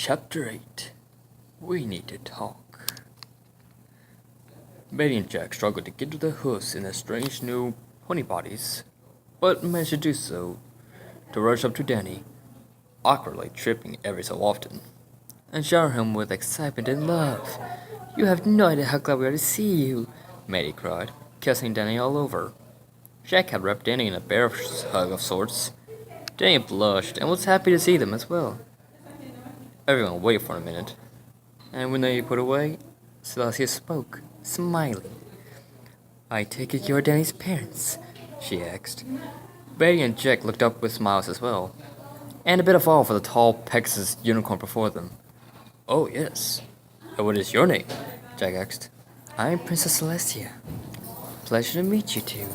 Chapter 8. We need to talk. Betty and Jack struggled to get to their hoofs in their strange new pony bodies, but managed to do so to rush up to Danny, awkwardly tripping every so often, and shower him with excitement and love. You have no idea how glad we are to see you, Maddie cried, kissing Danny all over. Jack had wrapped Danny in a bear hug of sorts. Danny blushed and was happy to see them as well. Everyone waited for a minute, and when they put away, Celestia spoke, smiling. I take it you're Danny's parents, she asked. Betty and Jack looked up with smiles as well, and a bit of awe for the tall Pegasus unicorn before them. Oh, yes. And what is your name? Jack asked. I'm Princess Celestia. Pleasure to meet you two,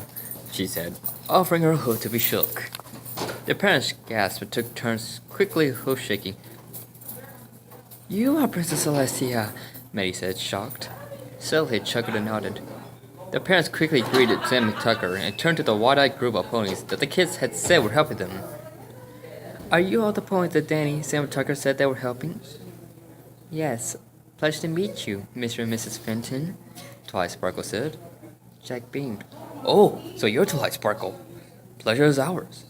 she said, offering her hood to be shook. Their parents gasped and took turns quickly hoof-shaking. You are Princess Celestia, Maddie said, shocked. Celestia chuckled and nodded. The parents quickly greeted Sam and Tucker and turned to the wide-eyed group of ponies that the kids had said were helping them. Are you all the ponies that Danny, Sam, and Tucker said they were helping? Yes. Pleasure to meet you, Mr. and Mrs. Fenton, Twilight Sparkle said. Jack beamed. Oh, so you're Twilight Sparkle. Pleasure is ours.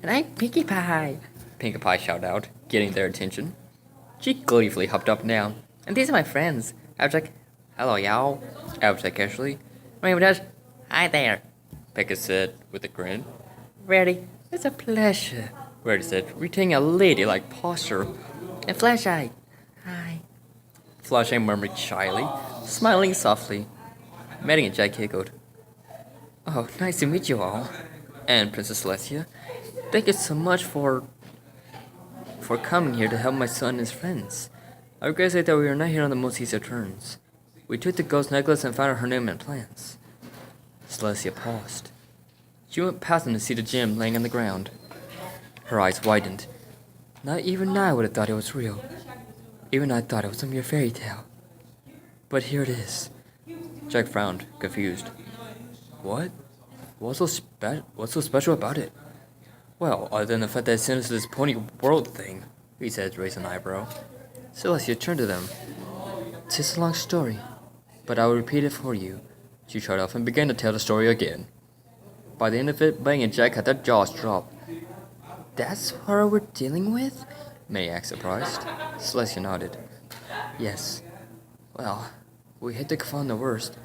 And I'm Pinkie Pie, Pinkie Pie shouted out, getting their attention. She gleefully hopped up and down. And these are my friends. Applejack. Hello, y'all. Applejack casually. Rainbow Dash. Hi there, Pegasus said with a grin. Rarity, it's a pleasure, Rarity said, retaining a ladylike posture. And Flasheye. Hi. Flasheye murmured shyly, smiling softly. Maddie and Jack giggled. Oh, nice to meet you all. And Princess Celestia. Thank you so much for coming here to help my son and his friends. I regret to say that we are not here on the most easier terms. We took the ghost necklace and found her name and plans. Celestia paused. She went past him to see the gem laying on the ground. Her eyes widened. Not even I would have thought it was real. Even I thought it was a mere fairy tale. But here it is. Jack frowned, confused. What? What's so special about it? Well, other than the fact that it sent us to this pony world thing, he said, raising an eyebrow. Celestia turned to them. It's a long story, but I will repeat it for you. She shut off and began to tell the story again. By the end of it, Bang and Jack had their jaws dropped. That's what we're dealing with? May asked, surprised. Celestia nodded. Yes. Well, we hate to confirm the worst,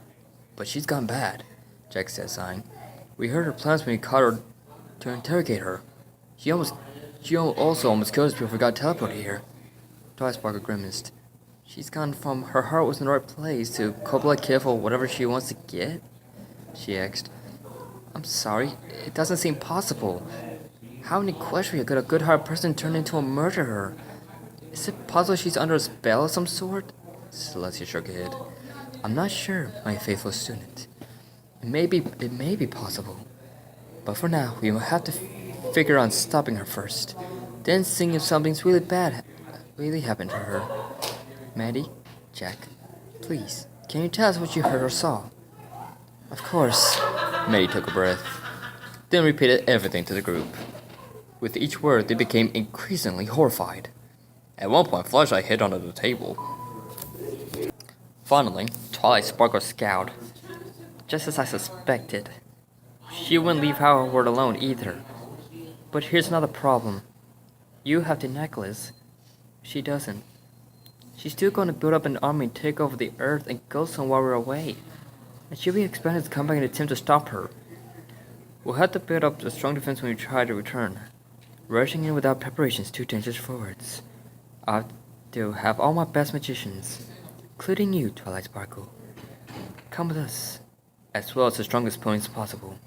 but she's gone bad, Jack said, sighing. We heard her plans when we caught her to interrogate her. She also almost killed us before we got teleported here. Twilight Sparkle grimaced. She's gone from her heart was in the right place to Coppola careful whatever she wants to get? She asked. I'm sorry, it doesn't seem possible. How in Equestria could a good-hearted person turn into a murderer? Is it possible she's under a spell of some sort? Celestia shook her head. I'm not sure, my faithful student. It may be possible. But for now, we will have to figure on stopping her first. Then seeing if something's really bad really happened to her. Maddie, Jack, please, can you tell us what you heard or saw? Of course. Maddie took a breath, then repeated everything to the group. With each word, they became increasingly horrified. At one point, Flashlight hit onto the table. Finally, Twilight Sparkle scowled. Just as I suspected. She wouldn't leave Howard alone either. But here's another problem. You have the necklace. She doesn't. She's still going to build up an army and take over the earth and go somewhere while we're away. And she'll be expected to come back and attempt to stop her. We'll have to build up a strong defense when we try to return. Rushing in without preparation is too dangerous for us. I have to have all my best magicians, including you, Twilight Sparkle. Come with us, as well as the strongest ponies possible.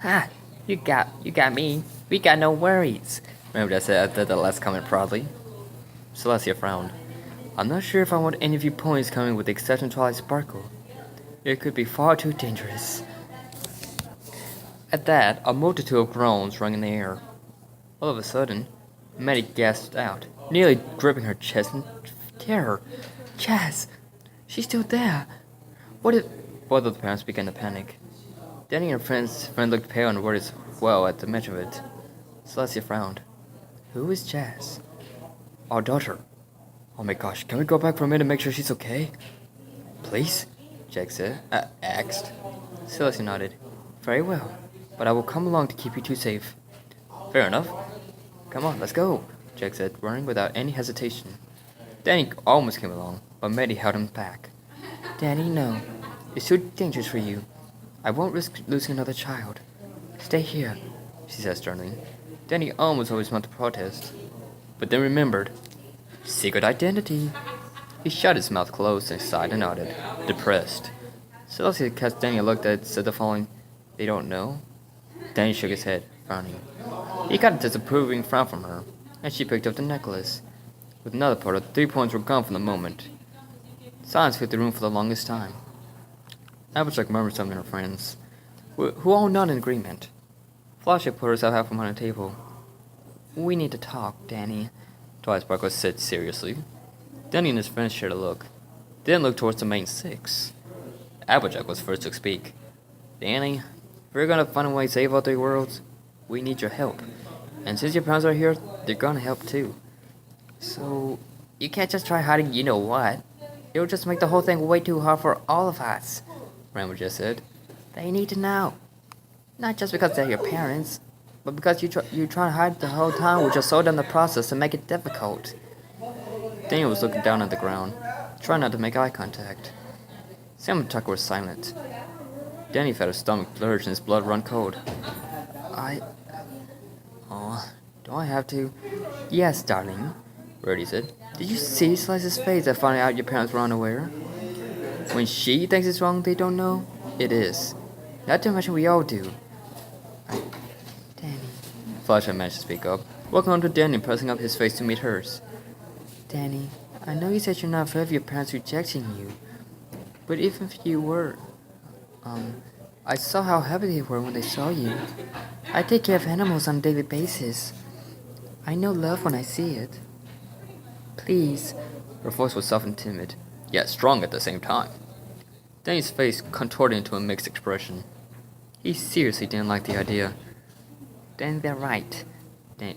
Ha! You got me. We got no worries. Remember that said after the last comment proudly. Celestia frowned. I'm not sure if I want any of you ponies coming with the exception of Twilight Sparkle. It could be far too dangerous. At that, a multitude of groans rang in the air. All of a sudden, Maddie gasped out, nearly gripping her chest in terror. Chaz! She's still there! What if... Both of the parents began to panic. Danny and her friend looked pale and worried as well at the mention of it. Celestia frowned. Who is Jazz? Our daughter. Oh my gosh, can we go back for a minute and make sure she's okay? Please? Jack said. Asked. Celestia nodded. Very well, but I will come along to keep you two safe. Fair enough. Come on, let's go, Jack said, running without any hesitation. Danny almost came along, but Maddie held him back. Danny, no. It's too dangerous for you. I won't risk losing another child. Stay here, she said sternly. Danny almost always wanted to protest, but then remembered. Secret identity. He shut his mouth closed and sighed and nodded, depressed. Celestia cast Danny a look that said the following, they don't know? Danny shook his head, frowning. He got a disapproving frown from her, and she picked up the necklace. With another part, 3 points were gone from the moment. Silence filled the room for the longest time. Applejack murmured something to her friends, who all nodded in agreement. Flossie put herself out from on the table. We need to talk, Danny, Twilight Sparkle said seriously. Danny and his friends shared a look, then looked towards the main six. Applejack was first to speak. Danny, if we're gonna find a way to save all 3 worlds, we need your help. And since your parents are here, they're gonna help too. So, you can't just try hiding you know what. It'll just make the whole thing way too hard for all of us, Rambo just said. They need to know. Not just because they're your parents, but because you try to hide the whole time, which will slow down the process and make it difficult. Daniel was looking down at the ground, trying not to make eye contact. Sam and Tucker were silent. Danny felt his stomach lurch and his blood run cold. Do I have to? Yes, darling, Birdie said. Did you see Slice's face at finding out your parents were unaware? When she thinks it's wrong they don't know, it is. Not to mention we all do. Danny. Flash had managed to speak up, walking on to Danny and pressing up his face to meet hers. Danny, I know you said you're not afraid of your parents rejecting you, but even if you were, I saw how happy they were when they saw you. I take care of animals on a daily basis. I know love when I see it. Please. Her voice was soft and timid, yet strong at the same time. Danny's face contorted into a mixed expression. He seriously didn't like the idea. Danny, they're right,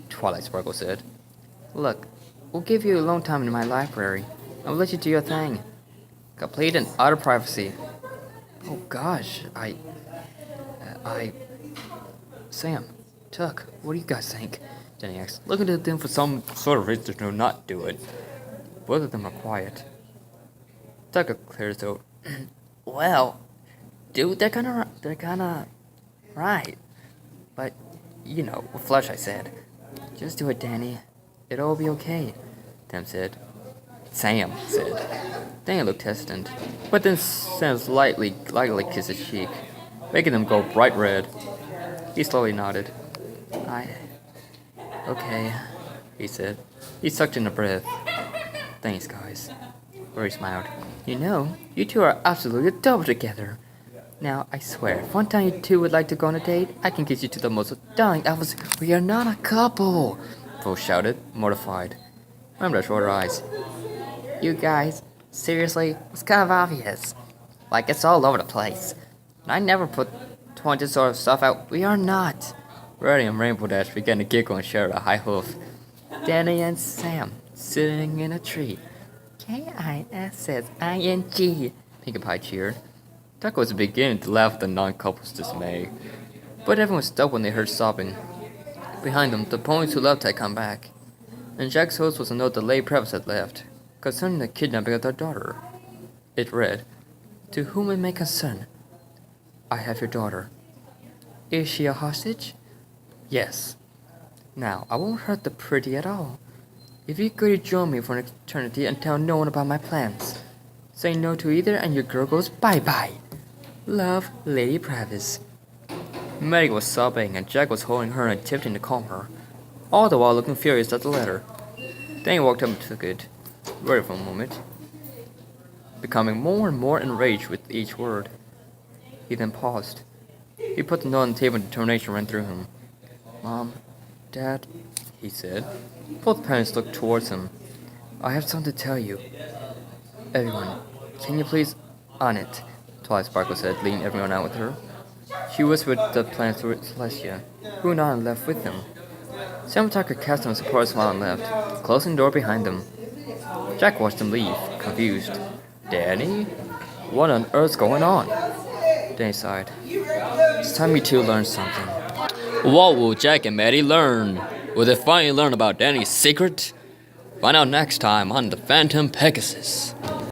Twilight Sparkle said. Look, we'll give you alone time in my library. I'll let you do your thing. Complete and utter privacy. Oh gosh, Sam, Tuck, what do you guys think? Danny asked, looking at them for some sort of reason to not do it. Both of them are quiet. Tucker cleared his throat. Well, dude, they're kinda right. But, you know, with Flush, I said. Just do it, Danny. It'll all be okay, Sam said. Danny looked hesitant, but then Sam lightly kissed his cheek, making them go bright red. He slowly nodded. Okay, he said. He sucked in a breath. Thanks, guys. Rory smiled. You know, you two are absolutely adorable together. Now, I swear, if one time you two would like to go on a date, I can get you to the most darling outfits. We are not a couple, both shouted, mortified. Remember rolled her eyes. You guys, seriously, it's kind of obvious. Like, it's all over the place. And I never put 20 sort of stuff out. We are not. Reddy and Rainbow Dash began to giggle and share a high hoof. Danny and Sam, sitting in a tree. K-I-S-S-I-N-G, Pinkie Pie cheered. Tucker was beginning to laugh at the non-couple's dismay, but everyone stopped when they heard sobbing. Behind them, the ponies who left had come back, and Jack's host was a note the lay Previs had left, concerning the kidnapping of their daughter. It read, To whom it may concern, I have your daughter. Is she a hostage? Yes. Now, I won't hurt the pretty at all. If you agree to join me for an eternity and tell no one about my plans, say no to either and your girl goes bye-bye. Love, Lady Previs. Maggie was sobbing and Jack was holding her and attempting to calm her, all the while looking furious at the letter. Danny walked up and took it, worried for a moment, becoming more and more enraged with each word. He then paused. He put the note on the table and determination ran through him. Mom, Dad, he said. Both parents looked towards him. I have something to tell you. Everyone, can you please on it? Twilight Sparkle said, leading everyone out with her. She whispered the plans to Celestia, who nodded and left with them. Sam Tucker cast him a supportive smile and left, closing the door behind them. Jack watched them leave, confused. Danny? What on earth's going on? Danny sighed. It's time you two learn something. What will Jack and Maddie learn? Will they finally learn about Danny's secret? Find out next time on the Phantom Pegasus.